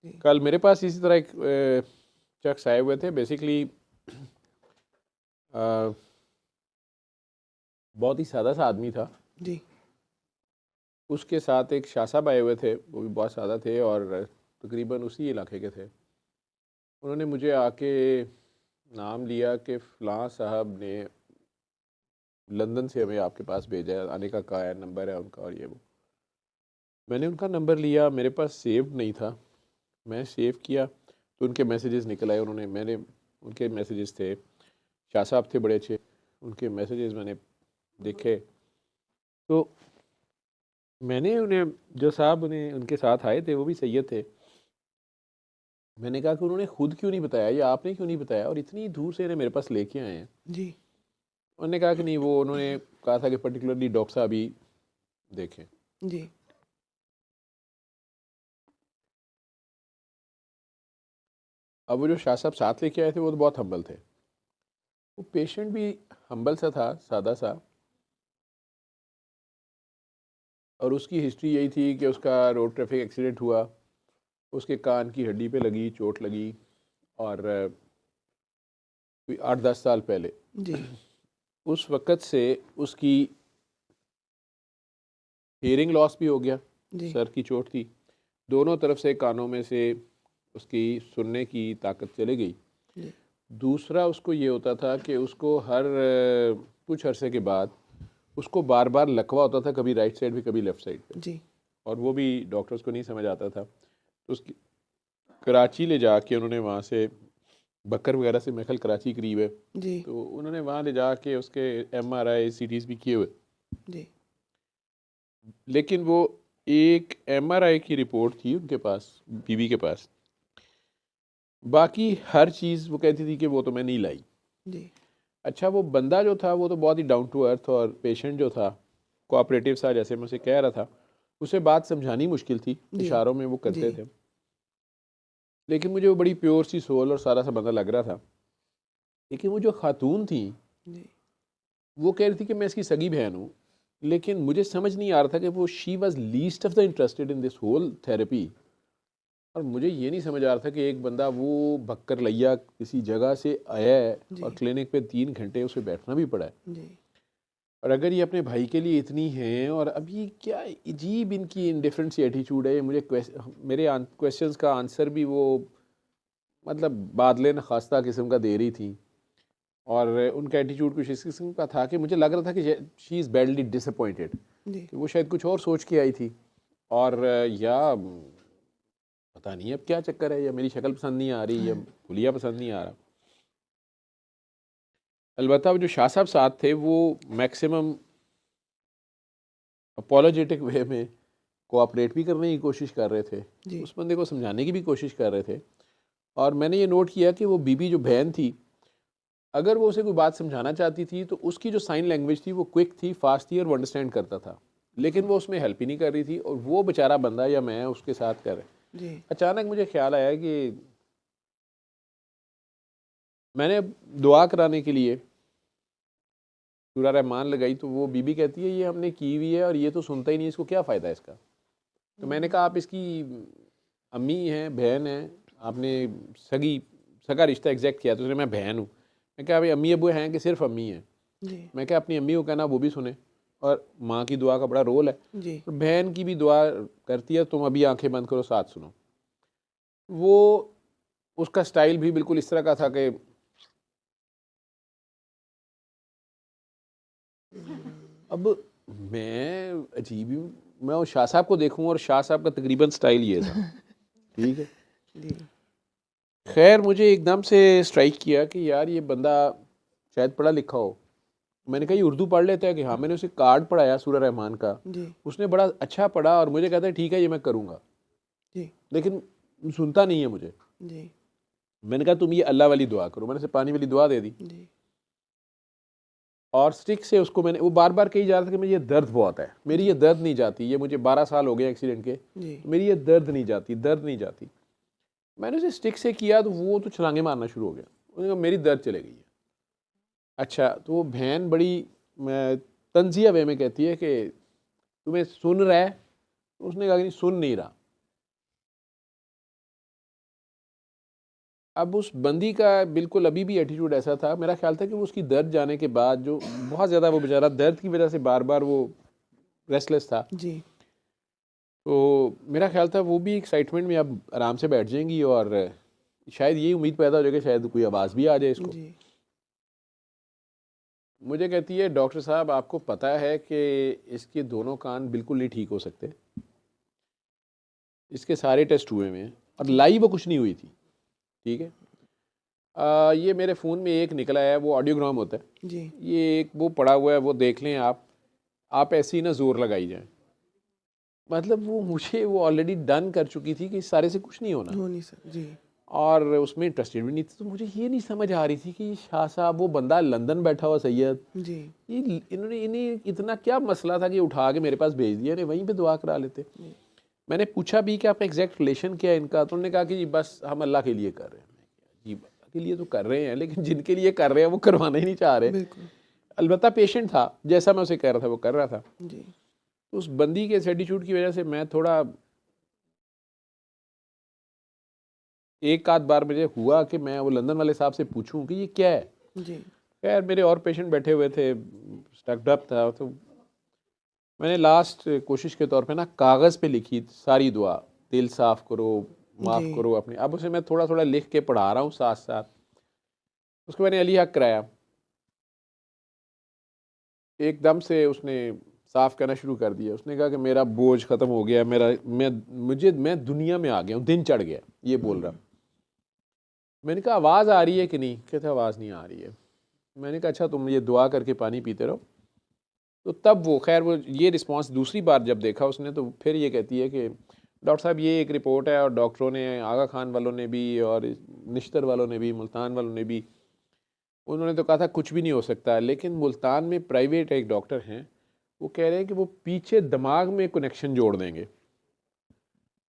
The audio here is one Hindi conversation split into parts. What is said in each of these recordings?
जी। कल मेरे पास इसी तरह एक शख्स आए हुए थे। बेसिकली बहुत ही सादा सा आदमी था। जी। उसके साथ एक शाह साहब आए हुए थे, वो भी बहुत सादा थे और तकरीबन उसी इलाके के थे। उन्होंने मुझे आके नाम लिया कि फ़लाँ साहब ने लंदन से हमें आपके पास भेजा है, आने का कहा है, नंबर है उनका और ये वो। मैंने उनका नंबर लिया, मेरे पास सेव नहीं था। मैं सेव किया तो उनके मैसेजेस निकल आए। मैंने उनके मैसेजेस थे, शाह साहब थे बड़े अच्छे, उनके मैसेजेस मैंने देखे। तो मैंने उन्हें, जो साहब उन्हें उनके साथ आए थे वो भी सैयद थे, मैंने कहा कि उन्होंने खुद क्यों नहीं बताया या आपने क्यों नहीं बताया और इतनी दूर से इन्हें मेरे पास लेके आए हैं। जी। उन्होंने कहा कि नहीं, वो उन्होंने कहा था कि पर्टिकुलरली डॉक्टर साहब ही देखें। जी। अब वो जो शाह साहब साथ लेके आए थे वो तो बहुत हम्बल थे। वो पेशेंट भी हम्बल सा था, सादा सा, और उसकी हिस्ट्री यही थी कि उसका रोड ट्रैफिक एक्सीडेंट हुआ, उसके कान की हड्डी पे लगी, चोट लगी, और 8-10 साल पहले जी। उस वक़्त से उसकी हियरिंग लॉस भी हो गया, जी। सर की चोट थी, दोनों तरफ से कानों में से उसकी सुनने की ताकत चली गई। जी। दूसरा, उसको ये होता था कि उसको हर कुछ अरसे के बाद उसको बार बार लकवा होता था, कभी राइट साइड पे कभी लेफ़्ट साइड पे, जी। और वो भी डॉक्टर्स को नहीं समझ आता था। तो उसकी कराची ले जाके उन्होंने वहाँ से, बकर वगैरह से, मेरे ख्याल कराची करीब है, जी। तो उन्होंने वहाँ ले जाके उसके MRI CTs भी किए हुए। जी। लेकिन वो एक MRI की रिपोर्ट थी उनके पास, बीवी के पास, बाकी हर चीज़ वो कहती थी कि वो तो मैं नहीं लाई। जी। अच्छा, वो बंदा जो था वो तो बहुत ही डाउन टू अर्थ, और पेशेंट जो था कोऑपरेटिव सा, जैसे मैं उसे कह रहा था, उसे बात समझानी मुश्किल थी, जी। इशारों में वो जी। करते थे। लेकिन मुझे वो बड़ी प्योर सी सोल और सारा सा बंदा लग रहा था। लेकिन वो जो खातून थी, जी। वो कह रही थी कि मैं इसकी सगी बहन हूँ, लेकिन मुझे समझ नहीं आ रहा था कि वो she was least of the interested in this whole therapy. और मुझे ये नहीं समझ आ रहा था कि एक बंदा वो भक्कर लैया किसी जगह से आया है और जी। क्लिनिक पे 3 घंटे उसे बैठना भी पड़ा है। जी। और अगर ये अपने भाई के लिए इतनी हैं, और अब ये क्या अजीब इनकी इंडिफरेंट सी एटीट्यूड है। मुझे मेरे क्वेश्चंस का आंसर भी वो, मतलब बादले न खास्ता किस्म का दे रही थी, और उनका एटीट्यूड कुछ इस किस्म का था कि मुझे लग रहा था कि शी इज़ बैडली डिसअपॉइंटेड, जी। कि वो शायद कुछ और सोच के आई थी, और या पता नहीं अब क्या चक्कर है, या मेरी शक्ल पसंद नहीं आ रही, या हुलिया पसंद नहीं आ रहा। अलबत्ता वो जो शाह साहब साथ थे वो मैक्सिमम अपोलोजेटिक वे में कोऑपरेट भी करने की कोशिश कर रहे थे, जी। उस बंदे को समझाने की भी कोशिश कर रहे थे। और मैंने ये नोट किया कि वो बीबी जो बहन थी, अगर वो उसे कोई बात समझाना चाहती थी तो उसकी जो साइन लैंग्वेज थी वो क्विक थी, फास्ट थी, और वो अंडरस्टैंड करता था। लेकिन वो उसमें हेल्प ही नहीं कर रही थी, और वो बेचारा बंदा या मैं उसके साथ कर रहे। जी। अचानक मुझे ख्याल आया कि मैंने दुआ कराने के लिए सूरा रहमान लगाई, तो वो बीबी कहती है ये हमने की हुई है और ये तो सुनता ही नहीं, इसको क्या फ़ायदा है इसका। तो मैंने कहा आप इसकी अम्मी हैं, बहन हैं, आपने सगी सगा रिश्ता एग्जैक्ट किया, तो उसने मैं बहन हूँ। मैं कहा भाई अम्मी अबू हैं कि सिर्फ अम्मी हैं। जी। मैं क्या अपनी अम्मी को कहना वो भी सुने, और माँ की दुआ का बड़ा रोल है, जी। और बहन की भी दुआ करती है, तुम अभी आंखें बंद करो, साथ सुनो। वो, उसका स्टाइल भी बिल्कुल इस तरह का था कि अब मैं अजीब ही, मैं उस शाह साहब को देखूं और शाह साहब का तकरीबन स्टाइल ये था, ठीक है। जी। खैर मुझे एकदम से स्ट्राइक किया कि यार ये बंदा शायद पढ़ा लिखा हो। मैंने कहा ये उर्दू पढ़ लेता है कि हाँ, मैंने उसे कार्ड पढ़ाया सूरा रहमान का, जी। उसने बड़ा अच्छा पढ़ा और मुझे कहता है ठीक है ये मैं करूँगा, जी। लेकिन सुनता नहीं है मुझे। जी। मैंने कहा तुम ये अल्लाह वाली दुआ करो, मैंने उसे पानी वाली दुआ दे दी, जी। और स्टिक से उसको मैंने, वो बार बार कही जा रहा था कि मुझे ये दर्द बहुत है, मेरी ये जी। दर्द नहीं जाती, ये मुझे 12 साल हो गए एक्सीडेंट के, जी। तो मेरी ये दर्द नहीं जाती, दर्द नहीं जाती। मैंने उसे स्टिक से किया तो वो तो छलांगे मारना शुरू हो गया, उसने कहा मेरी दर्द चले गई है। अच्छा, तो वो बहन बड़ी तंजिया वे में कहती है कि तुम्हें सुन रहा है, तो उसने कहा कि नहीं सुन नहीं रहा। अब उस बंदी का बिल्कुल अभी भी एटीट्यूड ऐसा था, मेरा ख्याल था कि वो उसकी दर्द जाने के बाद जो बहुत ज़्यादा वो बेचारा दर्द की वजह से बार बार वो रेस्टलेस था, जी तो मेरा ख्याल था वो भी एक्साइटमेंट में अब आराम से बैठ जाएंगी और शायद यही उम्मीद पैदा हो जाएगी शायद कोई आवाज़ भी आ जाए इसको। जी मुझे कहती है डॉक्टर साहब आपको पता है कि इसके दोनों कान बिल्कुल नहीं ठीक हो सकते, इसके सारे टेस्ट हुए हुए हैं और लाइव वो कुछ नहीं हुई थी। ठीक है, ये मेरे फ़ोन में एक निकला है, वो ऑडियोग्राम होता है, जी ये एक वो पड़ा हुआ है, वो देख लें आप ऐसे ही ना ज़ोर लगाई जाए। मतलब वो मुझे वो ऑलरेडी डन कर चुकी थी कि इस सारे से कुछ नहीं होना, हो नहीं सर जी और उसमें इंटरेस्टेड भी नहीं थी। तो मुझे ये नहीं समझ आ रही थी कि ये शाह साहब, वो बंदा लंदन बैठा हुआ सैयद, जी ये इन्हें इतना क्या मसला था कि उठा के मेरे पास भेज दिया, इन्हें वहीं पे दुआ करा लेते। मैंने पूछा भी कि आपका एग्जैक्ट रिलेशन क्या है इनका, तो उन्होंने कहा कि जी बस हम अल्लाह के लिए कर रहे हैं। जी अल्लाह के लिए तो कर रहे हैं, लेकिन जिनके लिए कर रहे हैं वो करवाना ही नहीं चाह रहे। बिल्कुल अलबत्ता पेशेंट था, जैसा मैं उसे कह रहा था वो कर रहा था। जी तो उस बंदी के एटीट्यूड की वजह से मैं थोड़ा, एक आध बार मुझे हुआ कि मैं वो लंदन वाले साहब से पूछूं कि ये क्या है। जी खैर मेरे और पेशेंट बैठे हुए थे, स्टक्ड अप था, तो मैंने लास्ट कोशिश के तौर पे ना कागज़ पे लिखी सारी दुआ, दिल साफ़ करो, जी माफ़ करो अपने। अब उसे मैं थोड़ा थोड़ा लिख के पढ़ा रहा हूँ साथ साथ। उसको मैंने अली हक कराया, एकदम से उसने साफ़ करना शुरू कर दिया। उसने कहा कि मेरा बोझ ख़त्म हो गया, मैं दुनिया में आ गया हूँ, दिन चढ़ गया, ये बोल रहा। मैंने कहा आवाज़ आ रही है कि नहीं? कहते आवाज़ नहीं आ रही है। मैंने कहा अच्छा तुम ये दुआ करके पानी पीते रहो। तो तब वो खैर वो ये रिस्पांस दूसरी बार जब देखा उसने, तो फिर ये कहती है कि डॉक्टर साहब ये एक रिपोर्ट है, और डॉक्टरों ने, आगा खान वालों ने भी और निश्तर वालों ने भी, मुल्तान वालों ने भी, उन्होंने तो कहा था कुछ भी नहीं हो सकता। लेकिन मुल्तान में प्राइवेट एक डॉक्टर हैं, वो कह रहे हैं कि वो पीछे दिमाग में कनेक्शन जोड़ देंगे,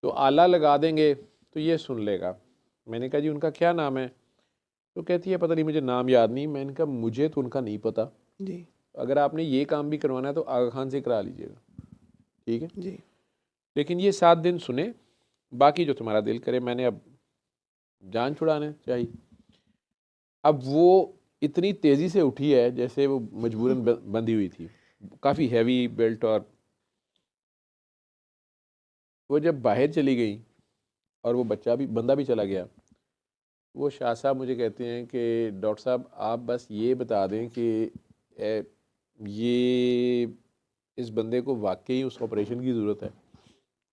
तो आला लगा देंगे तो ये सुन लेगा। मैंने कहा जी उनका क्या नाम है? तो कहती है पता नहीं, मुझे नाम याद नहीं। मैंने कहा मुझे तो उनका नहीं पता, जी अगर आपने ये काम भी करवाना है तो आगा खान से करा लीजिएगा, ठीक है, जी लेकिन ये 7 दिन सुने, बाकी जो तुम्हारा दिल करे। मैंने अब जान छुड़ाने चाहिए। अब वो इतनी तेज़ी से उठी है जैसे वो मजबूरन बंधी हुई थी, काफ़ी हैवी बेल्ट, और वो जब बाहर चली गई और वो बच्चा भी, बंदा भी चला गया, वो शाह साहब मुझे कहते हैं कि डॉक्टर साहब आप बस ये बता दें कि ये इस बंदे को वाकई उस ऑपरेशन की ज़रूरत है,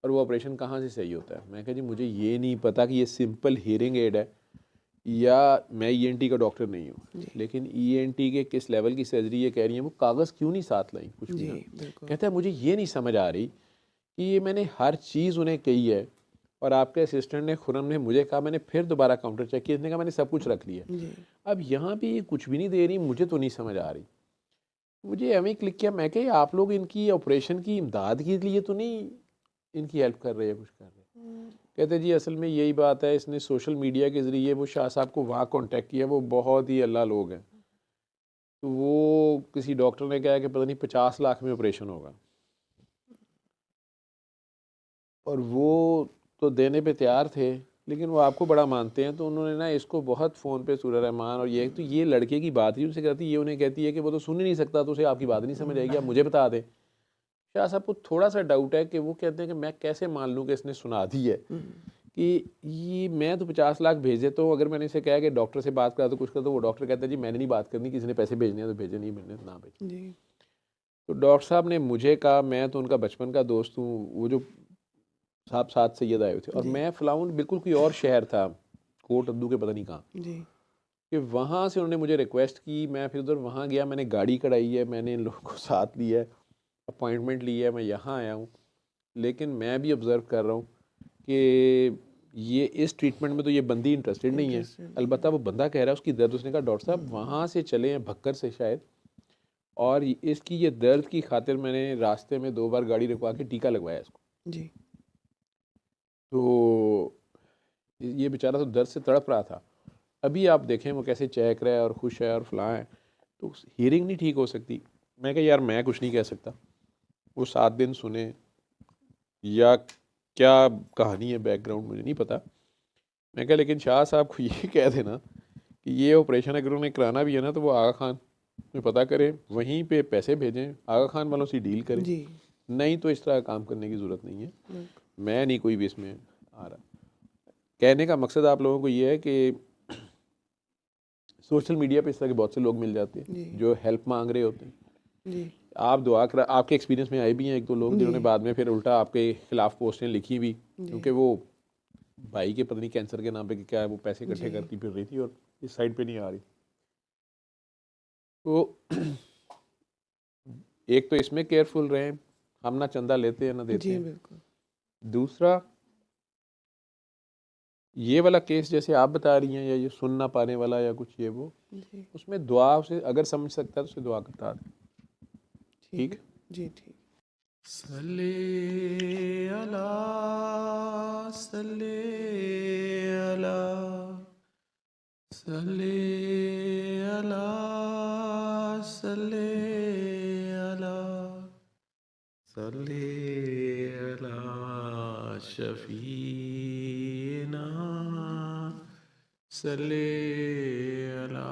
और वो ऑपरेशन कहाँ से सही होता है। मैं कहा जी मुझे ये नहीं पता कि ये सिंपल हियरिंग एड है या मैं ईएनटी का डॉक्टर नहीं हूँ, जी लेकिन ईएनटी के किस लेवल की सर्जरी ये कह रही है, वो कागज़ क्यों नहीं साथ लाई कुछ भी जी ना। बिल्कुल कहता है मुझे ये नहीं समझ आ रही कि ये मैंने हर चीज़ उन्हें कही है, और आपके असिस्टेंट ने, खुरम ने मुझे कहा, मैंने फिर दोबारा काउंटर चेक किया, इसने कहा मैंने सब कुछ रख लिया, जी अब यहाँ भी ये कुछ भी नहीं दे रही, मुझे तो नहीं समझ आ रही। मुझे एम क्लिक किया, मैं कहा आप लोग इनकी ऑपरेशन की इमदाद के लिए तो नहीं इनकी हेल्प कर रहे हैं, कुछ कर रहे हैं? कहते जी असल में यही बात है, इसने सोशल मीडिया के ज़रिए वो शाह साहब को वहाँ कांटेक्ट किया, वो बहुत ही अल्लाह लोग हैं, तो वो किसी डॉक्टर ने कहा कि पता नहीं 50 लाख में ऑपरेशन होगा, और वो तो देने पे तैयार थे, लेकिन वो आपको बड़ा मानते हैं, तो उन्होंने ना इसको बहुत फ़ोन पे सूरह रहमान और ये, तो ये लड़के की बात ही उनसे करती, ये उन्हें कहती है कि वो तो सुन ही नहीं सकता, तो उसे आपकी बात नहीं समझ आएगी, आप मुझे बता दें। शाह साहब को थोड़ा सा डाउट है कि वो कहते हैं कि मैं कैसे मान लूँ कि इसने सुना दी है, कि ये मैं तो 50 लाख भेज देता हूँ, अगर मैंने इसे कहा कि डॉक्टर से बात करा तो कुछ कर, तो वो डॉक्टर कहता है जी मैंने नहीं बात करनी, किसी ने पैसे भेजने हैं तो भेजे, नहीं भेजने तो ना भेजे। जी तो डॉक्टर साहब ने मुझे कहा, मैं तो उनका बचपन का दोस्त हूँ, वो जो साहब साथ सैयद आए हुए थे, और जी मैं फ़िलहाल बिल्कुल कोई और शहर था, कोट अब्दू के पता नहीं कहाँ, जी कि वहाँ से उन्होंने मुझे रिक्वेस्ट की, मैं फिर उधर वहाँ गया, मैंने गाड़ी कढ़ाई है, मैंने इन लोगों को साथ लिया है, अपॉइंटमेंट ली है, मैं यहाँ आया हूँ, लेकिन मैं भी ऑब्ज़र्व कर रहा हूँ कि ये इस ट्रीटमेंट में तो ये बंदी इंटरेस्टेड नहीं है। इंटरेस्टेड अलबत्ता वो बंदा कह रहा है उसकी दर्द, उसने कहा डॉक्टर साहब वहाँ से चले हैं भक्कर से शायद, और इसकी ये दर्द की खातिर मैंने रास्ते में 2 बार गाड़ी रुकवा के टीका लगवाया इसको। जी तो ये बेचारा तो दर्द से तड़प रहा था। अभी आप देखें वो कैसे चहक रहा है और खुश है और फलां है, तो हियरिंग नहीं ठीक हो सकती। मैं कहा यार मैं कुछ नहीं कह सकता, वो 7 दिन सुने या क्या कहानी है बैकग्राउंड मुझे नहीं पता, मैं कहा लेकिन शाह साहब को ये कह देना कि ये ऑपरेशन अगर उन्हें कराना भी है ना तो वो आगा खान में पता करें, वहीं पे पैसे भेजें, आगा खान वालों से डील करें। जी नहीं तो इस तरह काम करने की ज़रूरत नहीं है। बिल्कुल। मैं नहीं कोई भी इसमें आ रहा। कहने का मकसद आप लोगों को ये है कि सोशल मीडिया पे इस तरह के बहुत से लोग मिल जाते जी हैं जो हेल्प मांग रहे होते हैं। जी आप दुआ करा, आपके एक्सपीरियंस में आए भी हैं एक दो लोग जी जिन्होंने बाद में फिर उल्टा आपके खिलाफ पोस्टें लिखी भी, जी क्योंकि वो भाई के पत्नी कैंसर के नाम पे क्या है वो पैसे इकट्ठे जी करती फिर रही थी और इस साइड पे नहीं आ रही। तो एक तो इसमें केयरफुल रहें, हम ना चंदा लेते हैं ना देते जी हैं। बिल्कुल। दूसरा, ये वाला केस जैसे आप बता रही हैं या ये सुन ना पाने वाला या कुछ ये वो, जी उसमें दुआ से अगर समझ सकता है तो उसे दुआ करता है। ठीक ठीक है। जी ठीक। सल्ले अला सल्ले अला सल्ले अला सल्ले अला सल्ले अला शफीना सल्ले अला